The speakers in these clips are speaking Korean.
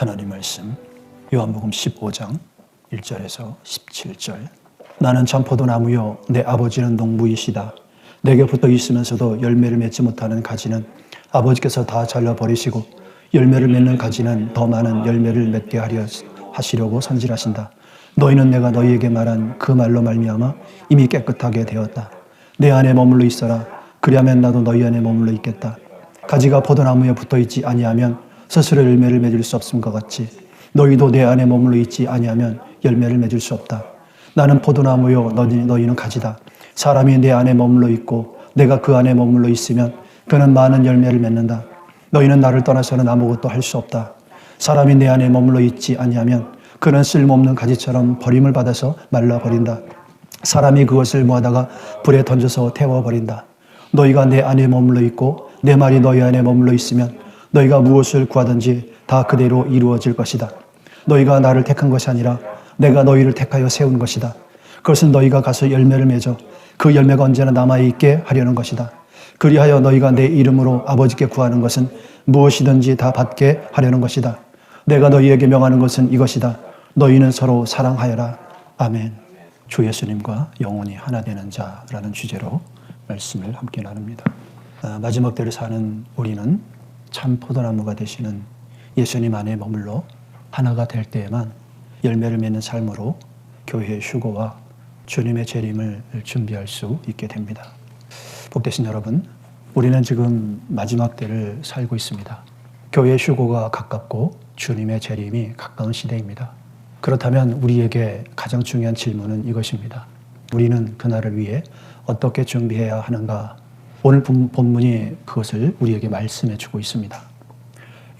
하나님 말씀 요한복음 15장 1절에서 17절. 나는 참 포도나무요 내 아버지는 농부이시다. 내게 붙어 있으면서도 열매를 맺지 못하는 가지는 아버지께서 다 잘라버리시고 열매를 맺는 가지는 더 많은 열매를 맺게 하려 하시려고 선질하신다. 너희는 내가 너희에게 말한 그 말로 말미암아 이미 깨끗하게 되었다. 내 안에 머물러 있어라. 그리하면 나도 너희 안에 머물러 있겠다. 가지가 포도나무에 붙어 있지 아니하면 스스로 열매를 맺을 수 없음과 같이 너희도 내 안에 머물러 있지 아니하면 열매를 맺을 수 없다. 나는 포도나무요 너희는 가지다. 사람이 내 안에 머물러 있고 내가 그 안에 머물러 있으면 그는 많은 열매를 맺는다. 너희는 나를 떠나서는 아무것도 할 수 없다. 사람이 내 안에 머물러 있지 아니하면 그는 쓸모없는 가지처럼 버림을 받아서 말라버린다. 사람이 그것을 모아다가 불에 던져서 태워버린다. 너희가 내 안에 머물러 있고 내 말이 너희 안에 머물러 있으면 너희가 무엇을 구하든지 다 그대로 이루어질 것이다. 너희가 나를 택한 것이 아니라 내가 너희를 택하여 세운 것이다. 그것은 너희가 가서 열매를 맺어 그 열매가 언제나 남아있게 하려는 것이다. 그리하여 너희가 내 이름으로 아버지께 구하는 것은 무엇이든지 다 받게 하려는 것이다. 내가 너희에게 명하는 것은 이것이다. 너희는 서로 사랑하여라. 아멘. 주 예수님과 영원히 하나 되는 자라는 주제로 말씀을 함께 나눕니다. 마지막 때를 사는 우리는 참 포도나무가 되시는 예수님 안에 머물러 하나가 될 때에만 열매를 맺는 삶으로 교회의 휴거와 주님의 재림을 준비할 수 있게 됩니다. 복되신 여러분, 우리는 지금 마지막 때를 살고 있습니다. 교회의 휴거가 가깝고 주님의 재림이 가까운 시대입니다. 그렇다면 우리에게 가장 중요한 질문은 이것입니다. 우리는 그날을 위해 어떻게 준비해야 하는가? 오늘 본문이 그것을 우리에게 말씀해 주고 있습니다.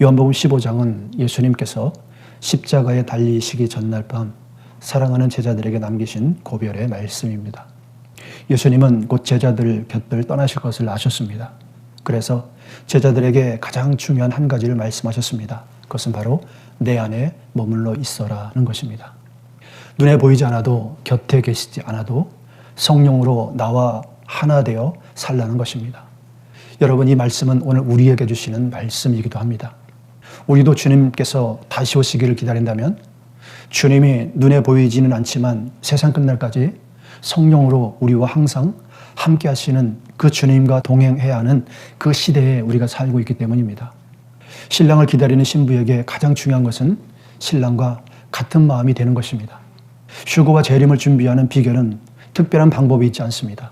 요한복음 15장은 예수님께서 십자가에 달리시기 전날 밤 사랑하는 제자들에게 남기신 고별의 말씀입니다. 예수님은 곧 제자들 곁을 떠나실 것을 아셨습니다. 그래서 제자들에게 가장 중요한 한 가지를 말씀하셨습니다. 그것은 바로 내 안에 머물러 있어라는 것입니다. 눈에 보이지 않아도 곁에 계시지 않아도 성령으로 나와 하나 되어 살라는 것입니다. 여러분, 이 말씀은 오늘 우리에게 주시는 말씀이기도 합니다. 우리도 주님께서 다시 오시기를 기다린다면 주님이 눈에 보이지는 않지만 세상 끝날까지 성령으로 우리와 항상 함께 하시는 그 주님과 동행해야 하는 그 시대에 우리가 살고 있기 때문입니다. 신랑을 기다리는 신부에게 가장 중요한 것은 신랑과 같은 마음이 되는 것입니다. 휴거와 재림을 준비하는 비결은 특별한 방법이 있지 않습니다.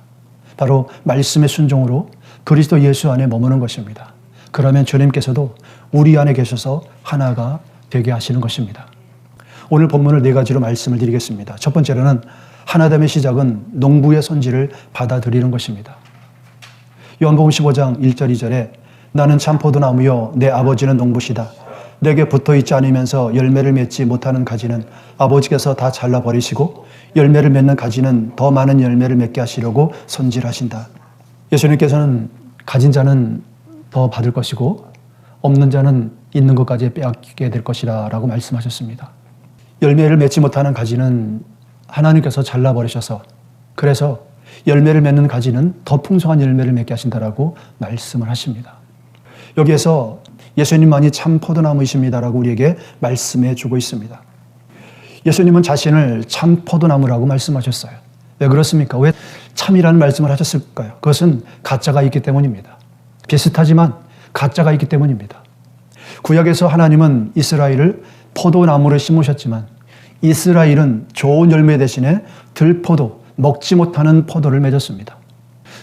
바로 말씀의 순종으로 그리스도 예수 안에 머무는 것입니다. 그러면 주님께서도 우리 안에 계셔서 하나가 되게 하시는 것입니다. 오늘 본문을 네 가지로 말씀을 드리겠습니다. 첫 번째로는 하나됨의 시작은 농부의 선지를 받아들이는 것입니다. 요한복음 15장 1절 2절에 나는 참 포도나무요 내 아버지는 농부시다. 내게 붙어있지 않으면서 열매를 맺지 못하는 가지는 아버지께서 다 잘라버리시고 열매를 맺는 가지는 더 많은 열매를 맺게 하시려고 손질하신다. 예수님께서는 가진 자는 더 받을 것이고 없는 자는 있는 것까지 빼앗기게 될 것이다 라고 말씀하셨습니다. 열매를 맺지 못하는 가지는 하나님께서 잘라버리셔서 그래서 열매를 맺는 가지는 더 풍성한 열매를 맺게 하신다라고 말씀을 하십니다. 여기에서 예수님만이 참 포도나무이십니다라고 우리에게 말씀해 주고 있습니다. 예수님은 자신을 참 포도나무라고 말씀하셨어요. 왜 그렇습니까? 왜 참이라는 말씀을 하셨을까요? 그것은 가짜가 있기 때문입니다. 비슷하지만 가짜가 있기 때문입니다. 구약에서 하나님은 이스라엘을 포도나무를 심으셨지만 이스라엘은 좋은 열매 대신에 들포도, 먹지 못하는 포도를 맺었습니다.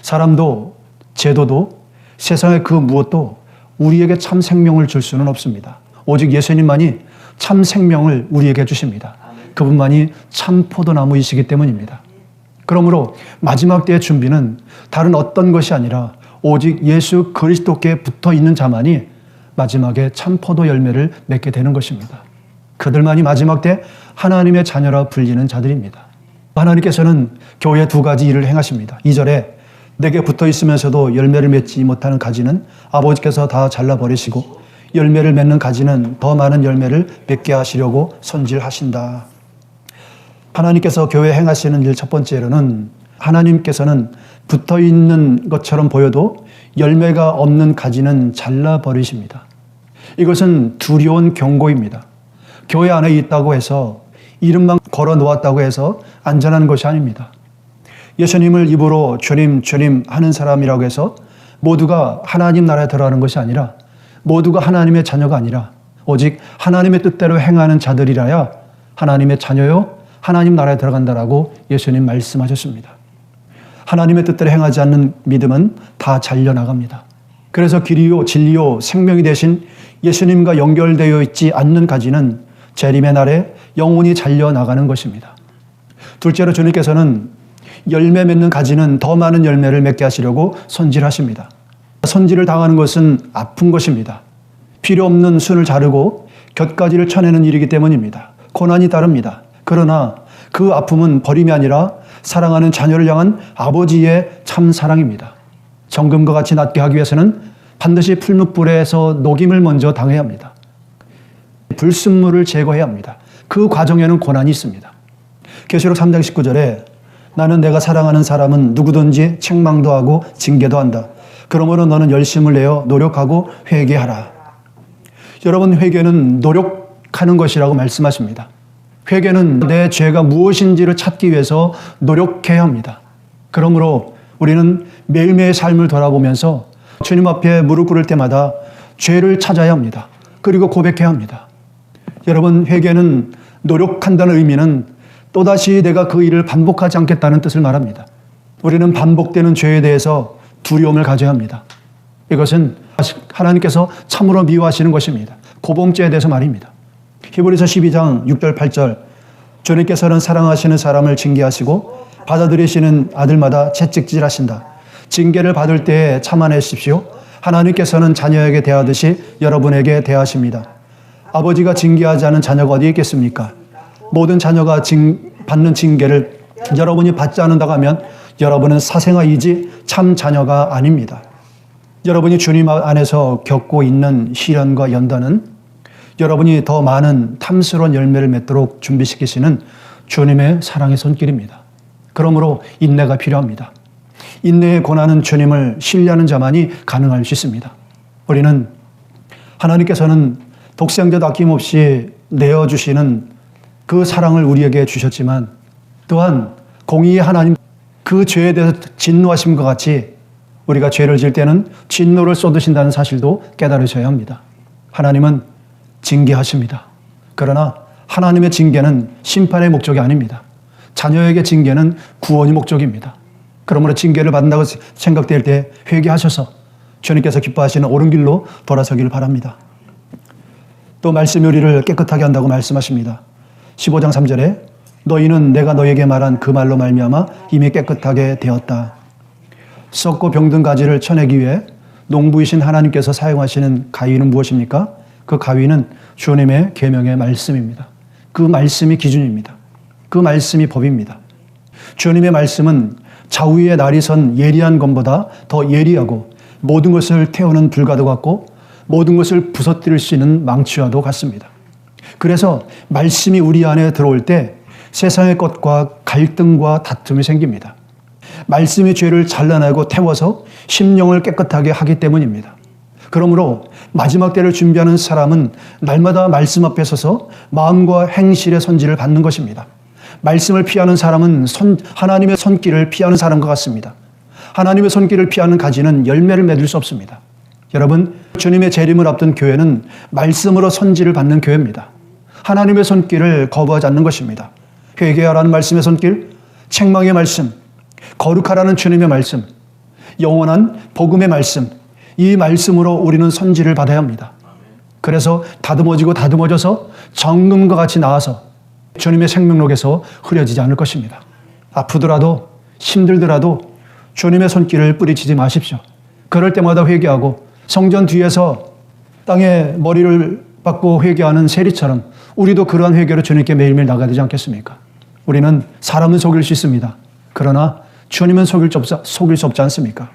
사람도 제도도 세상의 그 무엇도 우리에게 참 생명을 줄 수는 없습니다. 오직 예수님만이 참 생명을 우리에게 주십니다. 그분만이 참 포도나무이시기 때문입니다. 그러므로 마지막 때의 준비는 다른 어떤 것이 아니라 오직 예수 그리스도께 붙어 있는 자만이 마지막에 참 포도 열매를 맺게 되는 것입니다. 그들만이 마지막 때 하나님의 자녀라 불리는 자들입니다. 하나님께서는 교회에 두 가지 일을 행하십니다. 2절에 내게 붙어 있으면서도 열매를 맺지 못하는 가지는 아버지께서 다 잘라버리시고 열매를 맺는 가지는 더 많은 열매를 맺게 하시려고 손질하신다. 하나님께서 교회에 행하시는 일 첫 번째로는 하나님께서는 붙어 있는 것처럼 보여도 열매가 없는 가지는 잘라버리십니다. 이것은 두려운 경고입니다. 교회 안에 있다고 해서 이름만 걸어 놓았다고 해서 안전한 것이 아닙니다. 예수님을 입으로 주님, 주님 하는 사람이라고 해서 모두가 하나님 나라에 들어가는 것이 아니라 모두가 하나님의 자녀가 아니라 오직 하나님의 뜻대로 행하는 자들이라야 하나님의 자녀요, 하나님 나라에 들어간다라고 예수님 말씀하셨습니다. 하나님의 뜻대로 행하지 않는 믿음은 다 잘려나갑니다. 그래서 길이요, 진리요, 생명이 되신 예수님과 연결되어 있지 않는 가지는 재림의 날에 영혼이 잘려나가는 것입니다. 둘째로 주님께서는 열매 맺는 가지는 더 많은 열매를 맺게 하시려고 손질하십니다. 손질을 당하는 것은 아픈 것입니다. 필요 없는 순을 자르고 곁가지를 쳐내는 일이기 때문입니다. 고난이 따릅니다. 그러나 그 아픔은 버림이 아니라 사랑하는 자녀를 향한 아버지의 참 사랑입니다. 정금과 같이 낫게 하기 위해서는 반드시 풀무불에서 녹임을 먼저 당해야 합니다. 불순물을 제거해야 합니다. 그 과정에는 고난이 있습니다. 계시록 3장 19절에 나는 내가 사랑하는 사람은 누구든지 책망도 하고 징계도 한다. 그러므로 너는 열심을 내어 노력하고 회개하라. 여러분, 회개는 노력하는 것이라고 말씀하십니다. 회개는 내 죄가 무엇인지를 찾기 위해서 노력해야 합니다. 그러므로 우리는 매일매일 삶을 돌아보면서 주님 앞에 무릎 꿇을 때마다 죄를 찾아야 합니다. 그리고 고백해야 합니다. 여러분, 회개는 노력한다는 의미는 또다시 내가 그 일을 반복하지 않겠다는 뜻을 말합니다. 우리는 반복되는 죄에 대해서 두려움을 가져야 합니다. 이것은 하나님께서 참으로 미워하시는 것입니다. 고범죄에 대해서 말입니다. 히브리서 12장 6절 8절 주님께서는 사랑하시는 사람을 징계하시고 받아들이시는 아들마다 채찍질하신다. 징계를 받을 때에 참아내십시오. 하나님께서는 자녀에게 대하듯이 여러분에게 대하십니다. 아버지가 징계하지 않은 자녀가 어디 있겠습니까? 모든 자녀가 받는 징계를 여러분이 받지 않는다고 하면 여러분은 사생아이지 참 자녀가 아닙니다. 여러분이 주님 안에서 겪고 있는 시련과 연단은 여러분이 더 많은 탐스러운 열매를 맺도록 준비시키시는 주님의 사랑의 손길입니다. 그러므로 인내가 필요합니다. 인내의 고난은 주님을 신뢰하는 자만이 가능할 수 있습니다. 우리는 하나님께서는 독생자도 아낌없이 내어주시는 그 사랑을 우리에게 주셨지만 또한 공의의 하나님 그 죄에 대해서 진노하심과 같이 우리가 죄를 지을 때는 진노를 쏟으신다는 사실도 깨달으셔야 합니다. 하나님은 징계하십니다. 그러나 하나님의 징계는 심판의 목적이 아닙니다. 자녀에게 징계는 구원이 목적입니다. 그러므로 징계를 받는다고 생각될 때 회개하셔서 주님께서 기뻐하시는 옳은 길로 돌아서기를 바랍니다. 또 말씀이 우리를 깨끗하게 한다고 말씀하십니다. 15장 3절에 너희는 내가 너에게 말한 그 말로 말미암아 이미 깨끗하게 되었다. 썩고 병든 가지를 쳐내기 위해 농부이신 하나님께서 사용하시는 가위는 무엇입니까? 그 가위는 주님의 계명의 말씀입니다. 그 말씀이 기준입니다. 그 말씀이 법입니다. 주님의 말씀은 좌우의 날이 선 예리한 검보다 더 예리하고 모든 것을 태우는 불과도 같고 모든 것을 부서뜨릴 수 있는 망치와도 같습니다. 그래서 말씀이 우리 안에 들어올 때 세상의 것과 갈등과 다툼이 생깁니다. 말씀이 죄를 잘라내고 태워서 심령을 깨끗하게 하기 때문입니다. 그러므로 마지막 때를 준비하는 사람은 날마다 말씀 앞에 서서 마음과 행실의 손질을 받는 것입니다. 말씀을 피하는 사람은 하나님의 손길을 피하는 사람과 같습니다. 하나님의 손길을 피하는 가지는 열매를 맺을 수 없습니다. 여러분, 주님의 재림을 앞둔 교회는 말씀으로 손질을 받는 교회입니다. 하나님의 손길을 거부하지 않는 것입니다. 회개하라는 말씀의 손길, 책망의 말씀, 거룩하라는 주님의 말씀, 영원한 복음의 말씀, 이 말씀으로 우리는 손질을 받아야 합니다. 그래서 다듬어져서 정금과 같이 나와서 주님의 생명록에서 흐려지지 않을 것입니다. 아프더라도 힘들더라도 주님의 손길을 뿌리치지 마십시오. 그럴 때마다 회개하고 성전 뒤에서 땅에 머리를 박고 회개하는 세리처럼 우리도 그러한 회개로 주님께 매일매일 나가야 되지 않겠습니까? 우리는 사람은 속일 수 있습니다. 그러나 주님은 속일 수 없지 않습니까?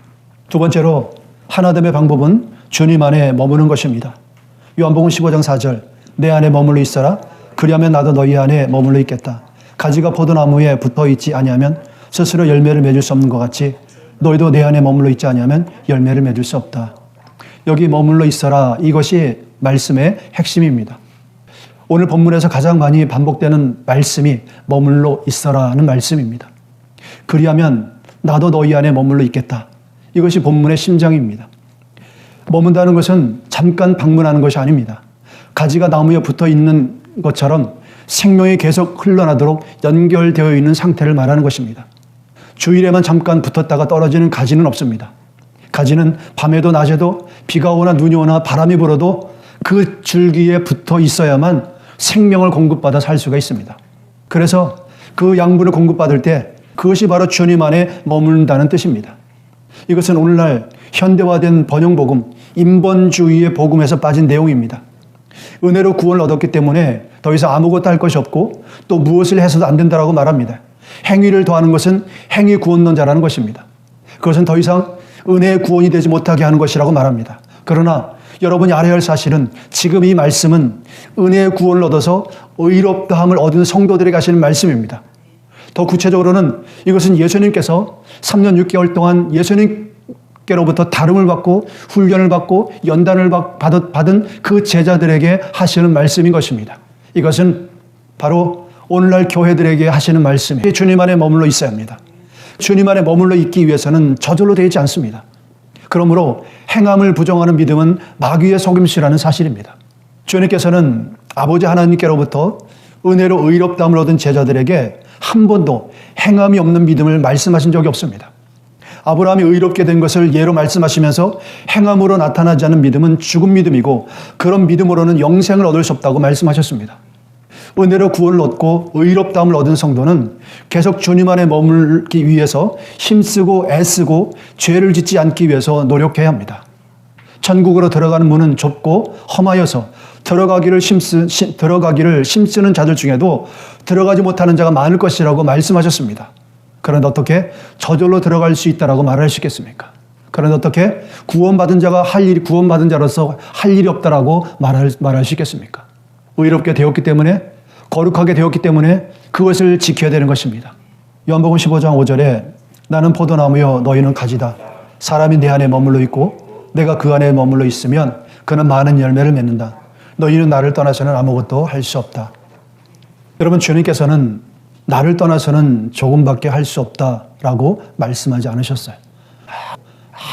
두 번째로 하나됨의 방법은 주님 안에 머무는 것입니다. 요한복음 15장 4절 내 안에 머물러 있어라. 그리하면 나도 너희 안에 머물러 있겠다. 가지가 포도나무에 붙어있지 아니하면 스스로 열매를 맺을 수 없는 것 같이 너희도 내 안에 머물러 있지 아니하면 열매를 맺을 수 없다. 여기 머물러 있어라. 이것이 말씀의 핵심입니다. 오늘 본문에서 가장 많이 반복되는 말씀이 머물러 있어라는 말씀입니다. 그리하면 나도 너희 안에 머물러 있겠다. 이것이 본문의 심장입니다. 머문다는 것은 잠깐 방문하는 것이 아닙니다. 가지가 나무에 붙어 있는 것처럼 생명이 계속 흘러나도록 연결되어 있는 상태를 말하는 것입니다. 주일에만 잠깐 붙었다가 떨어지는 가지는 없습니다. 가지는 밤에도 낮에도 비가 오나 눈이 오나 바람이 불어도 그 줄기에 붙어 있어야만 생명을 공급받아 살 수가 있습니다. 그래서 그 양분을 공급받을 때 그것이 바로 주님 안에 머문다는 뜻입니다. 이것은 오늘날 현대화된 번영복음, 인본주의의 복음에서 빠진 내용입니다. 은혜로 구원을 얻었기 때문에 더 이상 아무것도 할 것이 없고 또 무엇을 해서도 안 된다라고 말합니다. 행위를 더하는 것은 행위 구원론자라는 것입니다. 그것은 더 이상 은혜의 구원이 되지 못하게 하는 것이라고 말합니다. 그러나 여러분이 알아야 할 사실은 지금 이 말씀은 은혜의 구원을 얻어서 의롭다함을 얻은 성도들에게 하시는 말씀입니다. 더 구체적으로는 이것은 예수님께서 3년 6개월 동안 예수님께로부터 다름을 받고 훈련을 받고 연단을 받은 그 제자들에게 하시는 말씀인 것입니다. 이것은 바로 오늘날 교회들에게 하시는 말씀이에요. 주님 안에 머물러 있어야 합니다. 주님 안에 머물러 있기 위해서는 저절로 되지 않습니다. 그러므로 행함을 부정하는 믿음은 마귀의 속임수라는 사실입니다. 주님께서는 아버지 하나님께로부터 은혜로 의롭다함을 얻은 제자들에게 한 번도 행함이 없는 믿음을 말씀하신 적이 없습니다. 아브라함이 의롭게 된 것을 예로 말씀하시면서 행함으로 나타나지 않는 믿음은 죽은 믿음이고 그런 믿음으로는 영생을 얻을 수 없다고 말씀하셨습니다. 은혜로 구원을 얻고 의롭다함을 얻은 성도는 계속 주님 안에 머물기 위해서 힘쓰고 애쓰고 죄를 짓지 않기 위해서 노력해야 합니다. 천국으로 들어가는 문은 좁고 험하여서 들어가기를 힘쓰는 자들 중에도 들어가지 못하는 자가 많을 것이라고 말씀하셨습니다. 그런데 어떻게 저절로 들어갈 수 있다라고 말할 수 있겠습니까? 그런데 어떻게 구원받은 자로서 할 일이 없다라고 말할 수 있겠습니까? 의롭게 되었기 때문에 거룩하게 되었기 때문에 그것을 지켜야 되는 것입니다. 요한복음 15장 5절에 나는 포도나무여 너희는 가지다. 사람이 내 안에 머물러 있고 내가 그 안에 머물러 있으면 그는 많은 열매를 맺는다. 너희는 나를 떠나서는 아무것도 할 수 없다. 여러분, 주님께서는 나를 떠나서는 조금밖에 할 수 없다라고 말씀하지 않으셨어요.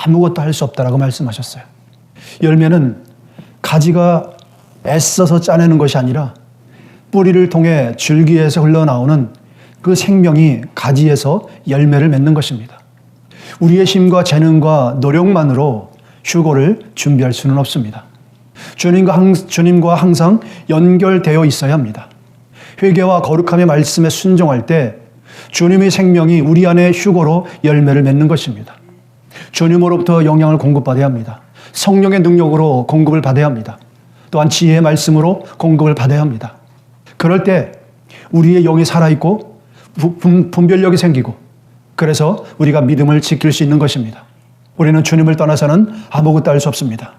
아무것도 할 수 없다라고 말씀하셨어요. 열매는 가지가 애써서 짜내는 것이 아니라 뿌리를 통해 줄기에서 흘러나오는 그 생명이 가지에서 열매를 맺는 것입니다. 우리의 힘과 재능과 노력만으로 휴고를 준비할 수는 없습니다. 주님과 항상 연결되어 있어야 합니다. 회개와 거룩함의 말씀에 순종할 때 주님의 생명이 우리 안에 휴고로 열매를 맺는 것입니다. 주님으로부터 영향을 공급받아야 합니다. 성령의 능력으로 공급을 받아야 합니다. 또한 지혜의 말씀으로 공급을 받아야 합니다. 그럴 때 우리의 영이 살아있고 분별력이 생기고 그래서 우리가 믿음을 지킬 수 있는 것입니다. 우리는 주님을 떠나서는 아무것도 할 수 없습니다.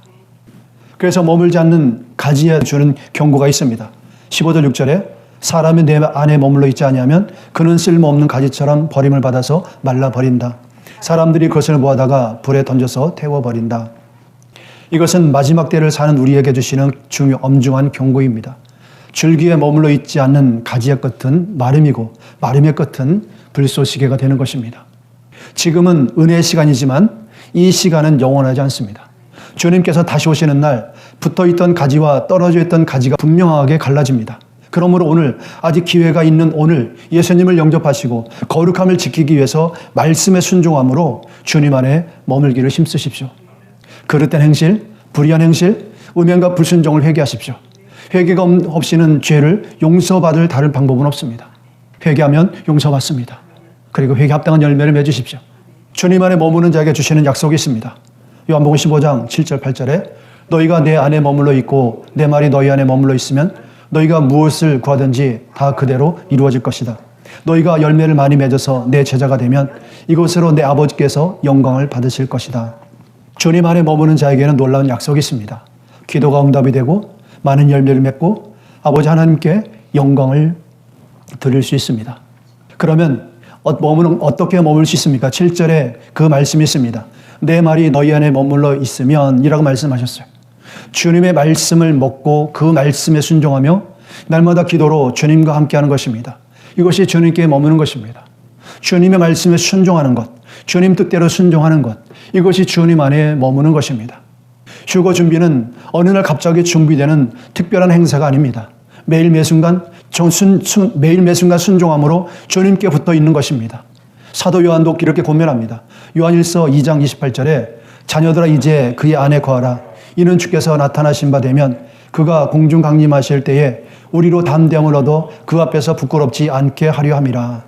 그래서 머물지 않는 가지에 주는 경고가 있습니다. 15절 6절에 사람이 내 안에 머물러 있지 아니하면 그는 쓸모없는 가지처럼 버림을 받아서 말라버린다. 사람들이 그것을 모아다가 불에 던져서 태워버린다. 이것은 마지막 때를 사는 우리에게 주시는 엄중한 경고입니다. 줄기에 머물러 있지 않는 가지의 끝은 마름이고 마름의 끝은 불쏘시개가 되는 것입니다. 지금은 은혜의 시간이지만 이 시간은 영원하지 않습니다. 주님께서 다시 오시는 날 붙어있던 가지와 떨어져 있던 가지가 분명하게 갈라집니다. 그러므로 오늘 아직 기회가 있는 오늘 예수님을 영접하시고 거룩함을 지키기 위해서 말씀에 순종함으로 주님 안에 머물기를 힘쓰십시오. 그릇된 행실, 불의한 행실, 음행과 불순종을 회개하십시오. 회개가 없이는 죄를 용서받을 다른 방법은 없습니다. 회개하면 용서받습니다. 그리고 회개 합당한 열매를 맺으십시오. 주님 안에 머무는 자에게 주시는 약속이 있습니다. 요한복음 15장 7절 8절에 너희가 내 안에 머물러 있고 내 말이 너희 안에 머물러 있으면 너희가 무엇을 구하든지 다 그대로 이루어질 것이다. 너희가 열매를 많이 맺어서 내 제자가 되면 이것으로 내 아버지께서 영광을 받으실 것이다. 주님 안에 머무는 자에게는 놀라운 약속이 있습니다. 기도가 응답이 되고 많은 열매를 맺고 아버지 하나님께 영광을 드릴 수 있습니다. 그러면 어떻게 머물 수 있습니까? 7절에 그 말씀이 있습니다. 내 말이 너희 안에 머물러 있으면 이라고 말씀하셨어요. 주님의 말씀을 먹고 그 말씀에 순종하며 날마다 기도로 주님과 함께하는 것입니다. 이것이 주님께 머무는 것입니다. 주님의 말씀에 순종하는 것, 주님 뜻대로 순종하는 것, 이것이 주님 안에 머무는 것입니다. 휴거 준비는 어느 날 갑자기 준비되는 특별한 행사가 아닙니다. 매일 매순간 순종함으로 주님께 붙어 있는 것입니다. 사도 요한도 이렇게 고면합니다. 요한일서 2장 28절에 자녀들아 이제 그의 안에 거하라. 이는 주께서 나타나신 바 되면 그가 공중 강림하실 때에 우리로 담대함을 얻어 그 앞에서 부끄럽지 않게 하려 함이라.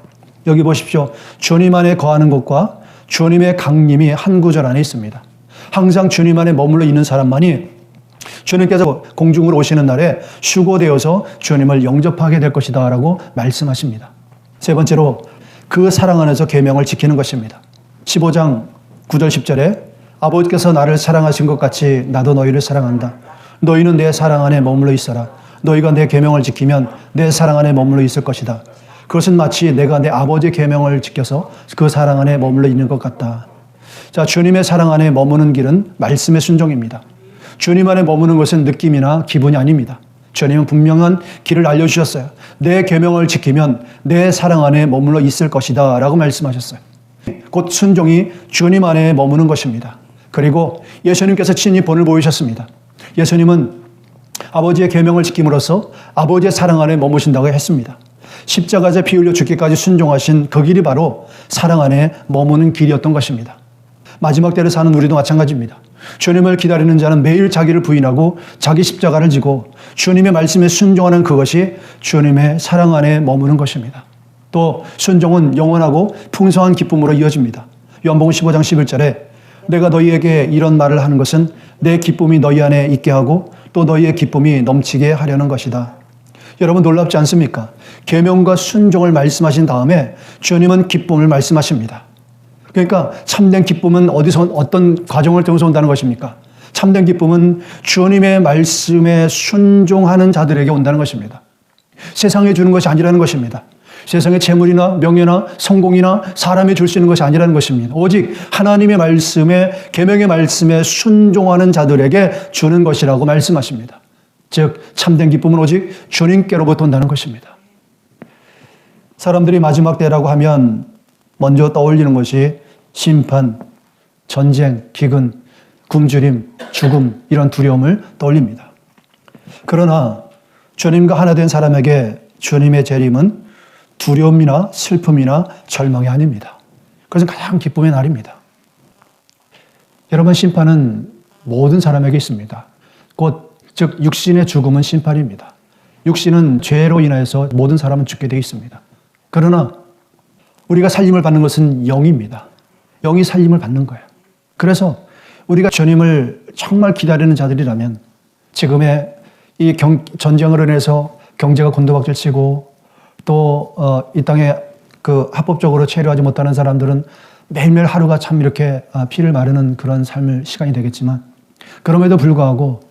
여기 보십시오. 주님 안에 거하는 것과 주님의 강림이 한 구절 안에 있습니다. 항상 주님 안에 머물러 있는 사람만이 주님께서 공중으로 오시는 날에 휴거되어서 주님을 영접하게 될 것이다 라고 말씀하십니다. 세 번째로 그 사랑 안에서 계명을 지키는 것입니다. 15장 9절 10절에 아버지께서 나를 사랑하신 것 같이 나도 너희를 사랑한다. 너희는 내 사랑 안에 머물러 있어라. 너희가 내 계명을 지키면 내 사랑 안에 머물러 있을 것이다. 그것은 마치 내가 내 아버지의 계명을 지켜서 그 사랑 안에 머물러 있는 것 같다. 자, 주님의 사랑 안에 머무는 길은 말씀의 순종입니다. 주님 안에 머무는 것은 느낌이나 기분이 아닙니다. 주님은 분명한 길을 알려주셨어요. 내 계명을 지키면 내 사랑 안에 머물러 있을 것이다 라고 말씀하셨어요. 곧 순종이 주님 안에 머무는 것입니다. 그리고 예수님께서 친히 본을 보이셨습니다. 예수님은 아버지의 계명을 지킴으로써 아버지의 사랑 안에 머무신다고 했습니다. 십자가에 피 흘려 죽기까지 순종하신 그 길이 바로 사랑 안에 머무는 길이었던 것입니다. 마지막 때를 사는 우리도 마찬가지입니다. 주님을 기다리는 자는 매일 자기를 부인하고 자기 십자가를 지고 주님의 말씀에 순종하는 그것이 주님의 사랑 안에 머무는 것입니다. 또 순종은 영원하고 풍성한 기쁨으로 이어집니다. 요한복음 15장 11절에 내가 너희에게 이런 말을 하는 것은 내 기쁨이 너희 안에 있게 하고 또 너희의 기쁨이 넘치게 하려는 것이다. 여러분 놀랍지 않습니까? 계명과 순종을 말씀하신 다음에 주님은 기쁨을 말씀하십니다. 그러니까 참된 기쁨은 어디서 어떤 과정을 통해서 온다는 것입니까? 참된 기쁨은 주님의 말씀에 순종하는 자들에게 온다는 것입니다. 세상에 주는 것이 아니라는 것입니다. 세상의 재물이나 명예나 성공이나 사람이 줄 수 있는 것이 아니라는 것입니다. 오직 하나님의 말씀에 계명의 말씀에 순종하는 자들에게 주는 것이라고 말씀하십니다. 즉 참된 기쁨은 오직 주님께로부터 온다는 것입니다. 사람들이 마지막 때라고 하면 먼저 떠올리는 것이 심판, 전쟁, 기근, 굶주림, 죽음 이런 두려움을 떠올립니다. 그러나 주님과 하나 된 사람에게 주님의 재림은 두려움이나 슬픔이나 절망이 아닙니다. 그것은 가장 기쁨의 날입니다. 여러분 심판은 모든 사람에게 있습니다. 즉 육신의 죽음은 심판입니다. 육신은 죄로 인해서 모든 사람은 죽게 되어 있습니다. 그러나 우리가 살림을 받는 것은 영입니다. 영이 살림을 받는 거예요. 그래서 우리가 주님을 정말 기다리는 자들이라면 지금의 이 전쟁으로 인해서 경제가 곤두박질치고 또 이 땅에 그 합법적으로 체류하지 못하는 사람들은 매일매일 하루가 참 이렇게 피를 마르는 그런 삶을 시간이 되겠지만 그럼에도 불구하고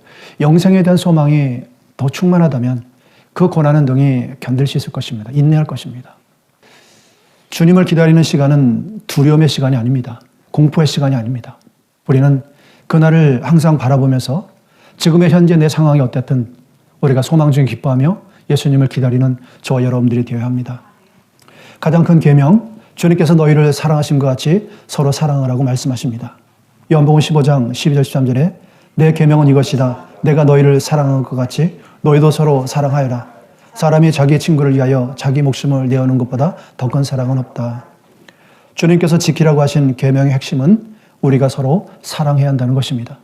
영생에 대한 소망이 더 충만하다면 그 고난은 등이 견딜 수 있을 것입니다. 인내할 것입니다. 주님을 기다리는 시간은 두려움의 시간이 아닙니다. 공포의 시간이 아닙니다. 우리는 그날을 항상 바라보면서 지금의 현재 내 상황이 어땠든 우리가 소망 중에 기뻐하며 예수님을 기다리는 저와 여러분들이 되어야 합니다. 가장 큰 계명, 주님께서 너희를 사랑하신 것 같이 서로 사랑하라고 말씀하십니다. 요한복음 15장 12절 13절에 내 계명은 이것이다. 내가 너희를 사랑한 것 같이 너희도 서로 사랑하여라. 사람이 자기 친구를 위하여 자기 목숨을 내어놓는 것보다 더 큰 사랑은 없다. 주님께서 지키라고 하신 계명의 핵심은 우리가 서로 사랑해야 한다는 것입니다.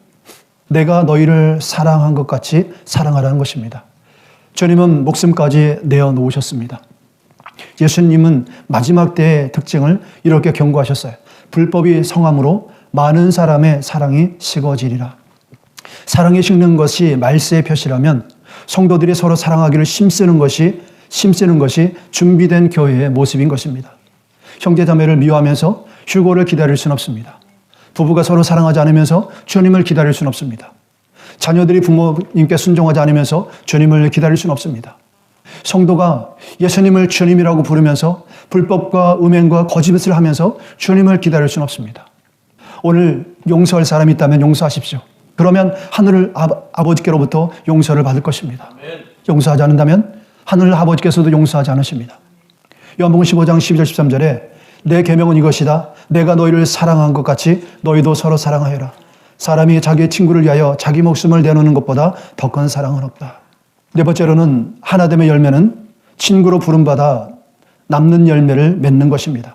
내가 너희를 사랑한 것 같이 사랑하라는 것입니다. 주님은 목숨까지 내어놓으셨습니다. 예수님은 마지막 때의 특징을 이렇게 경고하셨어요. 불법이 성함으로 많은 사람의 사랑이 식어지리라. 사랑이 식는 것이 말세의 표시라면 성도들이 서로 사랑하기를 힘쓰는 것이 준비된 교회의 모습인 것입니다. 형제자매를 미워하면서 휴거를 기다릴 수는 없습니다. 부부가 서로 사랑하지 않으면서 주님을 기다릴 수는 없습니다. 자녀들이 부모님께 순종하지 않으면서 주님을 기다릴 수는 없습니다. 성도가 예수님을 주님이라고 부르면서 불법과 음행과 거짓을 하면서 주님을 기다릴 수는 없습니다. 오늘 용서할 사람이 있다면 용서하십시오. 그러면 하늘 아버지께로부터 용서를 받을 것입니다. 용서하지 않는다면 하늘 아버지께서도 용서하지 않으십니다. 요한복음 15장 12절 13절에 내 계명은 이것이다. 내가 너희를 사랑한 것 같이 너희도 서로 사랑하여라. 사람이 자기의 친구를 위하여 자기 목숨을 내놓는 것보다 더 큰 사랑은 없다. 네 번째로는 하나됨의 열매는 친구로 부름받아 남는 열매를 맺는 것입니다.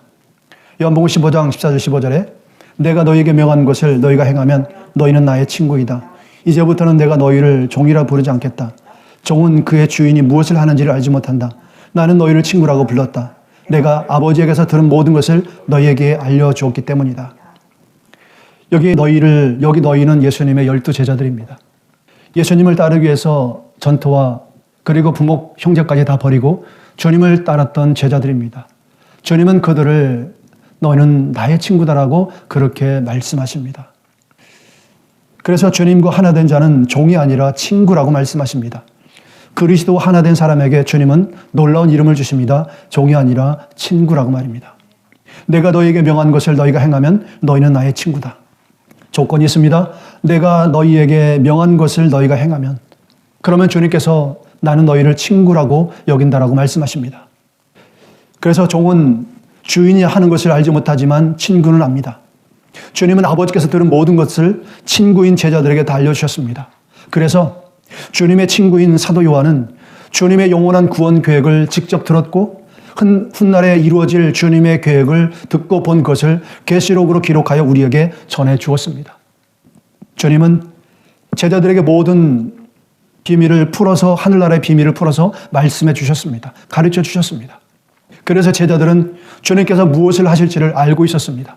요한복음 15장 14절 15절에 내가 너희에게 명한 것을 너희가 행하면 너희는 나의 친구이다. 이제부터는 내가 너희를 종이라 부르지 않겠다. 종은 그의 주인이 무엇을 하는지를 알지 못한다. 나는 너희를 친구라고 불렀다. 내가 아버지에게서 들은 모든 것을 너희에게 알려주었기 때문이다. 여기 너희는 예수님의 12 제자들입니다. 예수님을 따르기 위해서 전토와 그리고 부모, 형제까지 다 버리고 주님을 따랐던 제자들입니다. 주님은 그들을 너희는 나의 친구다라고 그렇게 말씀하십니다. 그래서 주님과 하나 된 자는 종이 아니라 친구라고 말씀하십니다. 그리스도 하나 된 사람에게 주님은 놀라운 이름을 주십니다. 종이 아니라 친구라고 말입니다. 내가 너희에게 명한 것을 너희가 행하면 너희는 나의 친구다. 조건이 있습니다. 내가 너희에게 명한 것을 너희가 행하면, 그러면 주님께서 나는 너희를 친구라고 여긴다라고 말씀하십니다. 그래서 종은 주인이 하는 것을 알지 못하지만 친구는 압니다. 주님은 아버지께서 들은 모든 것을 친구인 제자들에게 다 알려주셨습니다. 그래서 주님의 친구인 사도 요한은 주님의 영원한 구원 계획을 직접 들었고 훗날에 이루어질 주님의 계획을 듣고 본 것을 계시록으로 기록하여 우리에게 전해 주었습니다. 주님은 제자들에게 모든 비밀을 풀어서, 하늘나라의 비밀을 풀어서 말씀해 주셨습니다. 가르쳐 주셨습니다. 그래서 제자들은 주님께서 무엇을 하실지를 알고 있었습니다.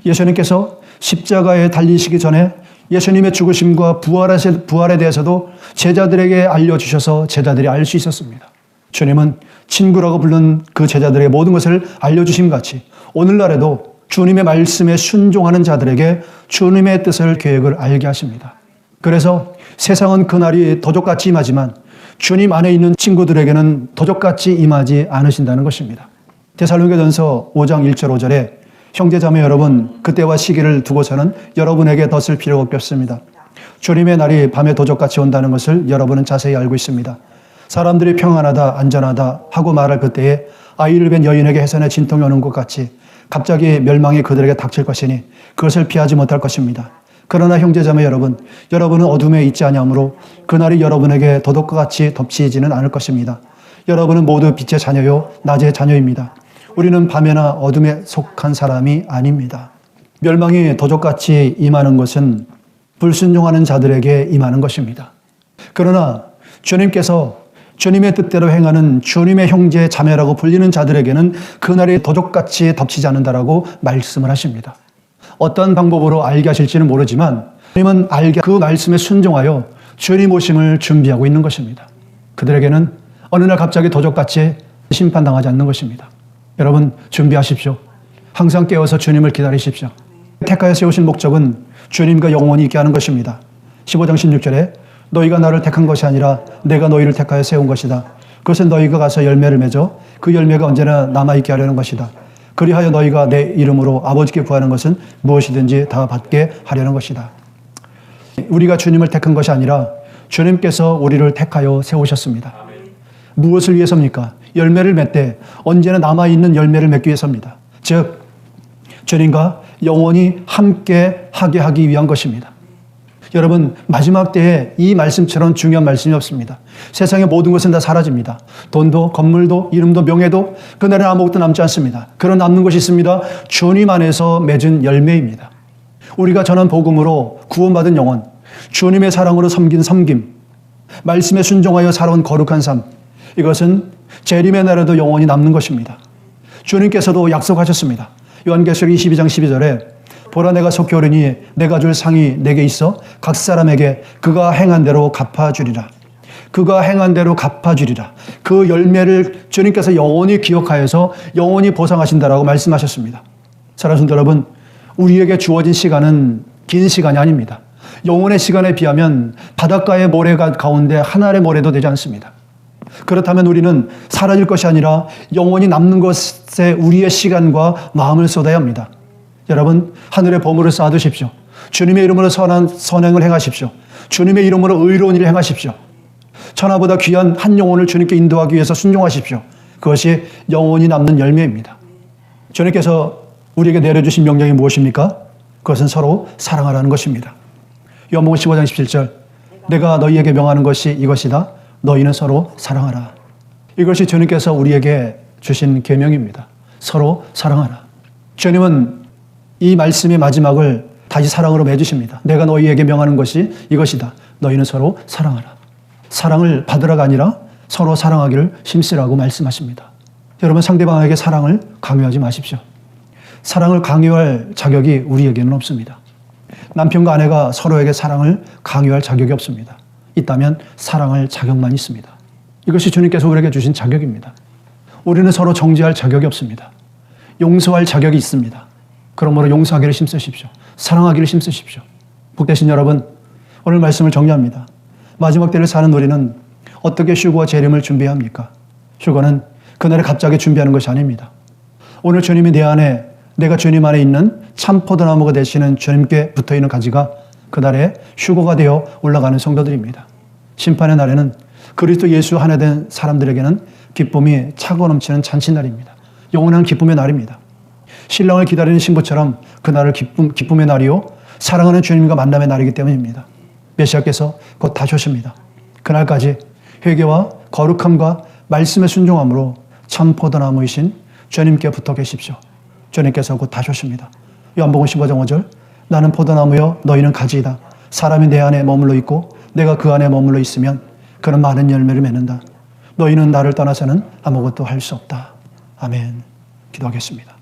예수님께서 십자가에 달리시기 전에 예수님의 죽으심과 부활에 대해서도 제자들에게 알려주셔서 제자들이 알 수 있었습니다. 주님은 친구라고 부른 그 제자들에게 모든 것을 알려주심 같이 오늘날에도 주님의 말씀에 순종하는 자들에게 주님의 뜻을, 계획을 알게 하십니다. 그래서 세상은 그날이 도적같이 임하지만 주님 안에 있는 친구들에게는 도적같이 임하지 않으신다는 것입니다. 데살로니가전서 5장 1절 5절에 형제자매 여러분, 그때와 시기를 두고서는 여러분에게 더 쓸 필요가 없겠습니다. 주님의 날이 밤에 도적같이 온다는 것을 여러분은 자세히 알고 있습니다. 사람들이 평안하다, 안전하다 하고 말할 그때에 아이를 뵌 여인에게 해산의 진통이 오는 것 같이 갑자기 멸망이 그들에게 닥칠 것이니 그것을 피하지 못할 것입니다. 그러나 형제자매 여러분, 여러분은 어둠에 있지 아니하므로 그날이 여러분에게 도둑과 같이 덮치지는 않을 것입니다. 여러분은 모두 빛의 자녀요 낮의 자녀입니다. 우리는 밤에나 어둠에 속한 사람이 아닙니다. 멸망이 도적같이 임하는 것은 불순종하는 자들에게 임하는 것입니다. 그러나 주님께서 주님의 뜻대로 행하는 주님의 형제 자매라고 불리는 자들에게는 그날이 도적같이 덮치지 않는다라고 말씀을 하십니다. 어떤 방법으로 알게 하실지는 모르지만 주님은 그 말씀에 순종하여 주님 오심을 준비하고 있는 것입니다. 그들에게는 어느 날 갑자기 도적같이 심판당하지 않는 것입니다. 여러분 준비하십시오. 항상 깨어서 주님을 기다리십시오. 택하여 세우신 목적은 주님과 영원히 있게 하는 것입니다. 15장 16절에 너희가 나를 택한 것이 아니라 내가 너희를 택하여 세운 것이다. 그것은 너희가 가서 열매를 맺어 그 열매가 언제나 남아있게 하려는 것이다. 그리하여 너희가 내 이름으로 아버지께 구하는 것은 무엇이든지 다 받게 하려는 것이다. 우리가 주님을 택한 것이 아니라 주님께서 우리를 택하여 세우셨습니다. 무엇을 위해서입니까? 열매를 맺되 언제나 남아있는 열매를 맺기 위해서입니다. 즉 주님과 영원히 함께 하게 하기 위한 것입니다. 여러분 마지막 때에 이 말씀처럼 중요한 말씀이 없습니다. 세상의 모든 것은 다 사라집니다. 돈도 건물도 이름도 명예도 그날은 아무것도 남지 않습니다. 그런 남는 것이 있습니다. 주님 안에서 맺은 열매입니다. 우리가 전한 복음으로 구원받은 영혼, 주님의 사랑으로 섬긴 섬김, 말씀에 순종하여 살아온 거룩한 삶, 이것은 재림의 날에도 영원히 남는 것입니다. 주님께서도 약속하셨습니다. 요한계시록 22장 12절에 보라 내가 속히 오르니 내가 줄 상이 내게 있어 각 사람에게 그가 행한 대로 갚아주리라. 그가 행한 대로 갚아주리라. 그 열매를 주님께서 영원히 기억하여서 영원히 보상하신다라고 말씀하셨습니다. 사랑하는 성도 여러분, 우리에게 주어진 시간은 긴 시간이 아닙니다. 영혼의 시간에 비하면 바닷가의 모래가 가운데 한 알의 모래도 되지 않습니다. 그렇다면 우리는 사라질 것이 아니라 영원히 남는 것에 우리의 시간과 마음을 쏟아야 합니다. 여러분 하늘에 보물을 쌓아두십시오. 주님의 이름으로 선행을 행하십시오. 주님의 이름으로 의로운 일을 행하십시오. 천하보다 귀한 한 영혼을 주님께 인도하기 위해서 순종하십시오. 그것이 영원히 남는 열매입니다. 주님께서 우리에게 내려주신 명령이 무엇입니까? 그것은 서로 사랑하라는 것입니다. 요한복음 15장 17절, 내가 너희에게 명하는 것이 이것이다. 너희는 서로 사랑하라. 이것이 주님께서 우리에게 주신 계명입니다. 서로 사랑하라. 주님은 이 말씀의 마지막을 다시 사랑으로 맺으십니다. 내가 너희에게 명하는 것이 이것이다. 너희는 서로 사랑하라. 사랑을 받으라가 아니라 서로 사랑하기를 힘쓰라고 말씀하십니다. 여러분, 상대방에게 사랑을 강요하지 마십시오. 사랑을 강요할 자격이 우리에게는 없습니다. 남편과 아내가 서로에게 사랑을 강요할 자격이 없습니다. 있다면 사랑할 자격만 있습니다. 이것이 주님께서 우리에게 주신 자격입니다. 우리는 서로 정죄할 자격이 없습니다. 용서할 자격이 있습니다. 그러므로 용서하기를 힘쓰십시오. 사랑하기를 힘쓰십시오. 복되신 여러분, 오늘 말씀을 정리합니다. 마지막 때를 사는 우리는 어떻게 휴거와 재림을 준비해야 합니까? 휴거는 그날에 갑자기 준비하는 것이 아닙니다. 오늘 주님이 내 안에, 내가 주님 안에 있는 참 포도나무가 되시는 주님께 붙어있는 가지가 그날에 휴거가 되어 올라가는 성도들입니다. 심판의 날에는 그리스도 예수 하나 된 사람들에게는 기쁨이 차고 넘치는 잔치날입니다. 영원한 기쁨의 날입니다. 신랑을 기다리는 신부처럼 그날을 기쁨의 날이요 사랑하는 주님과 만남의 날이기 때문입니다. 메시아께서 곧 다시 오십니다. 그날까지 회개와 거룩함과 말씀의 순종함으로 참 포도나무이신 주님께 붙어 계십시오. 주님께서 곧 다시 오십니다. 요한복음 15장 5절, 나는 포도나무여 너희는 가지이다. 사람이 내 안에 머물러 있고 내가 그 안에 머물러 있으면 그는 많은 열매를 맺는다. 너희는 나를 떠나서는 아무것도 할 수 없다. 아멘. 기도하겠습니다.